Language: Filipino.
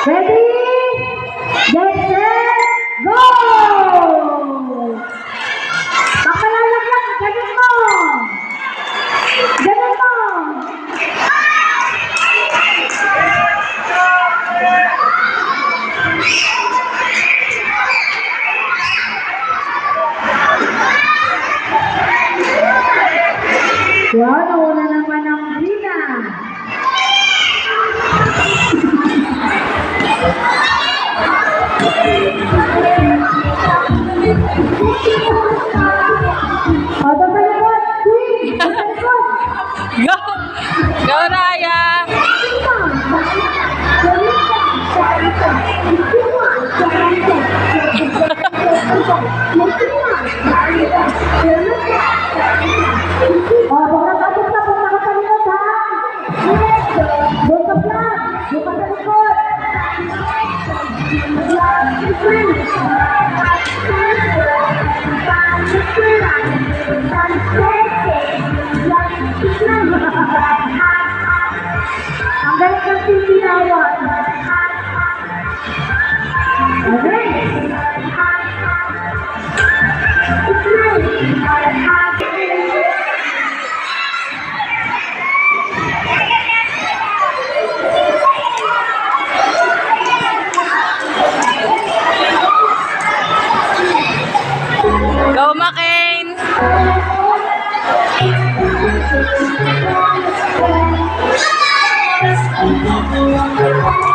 Ready? Get set, go! Papalalak lang, ganun mo! Ganun mo! Wow, nauna naman ang Gina. O, tatalakot! Queen! Tatalakot! Go! Go, Raya! O, pag nakatalikot ha! Doon sa flag! Doon ka sa likod! Ang galing ng titinawan. Okay? Go, McCain! Thank you.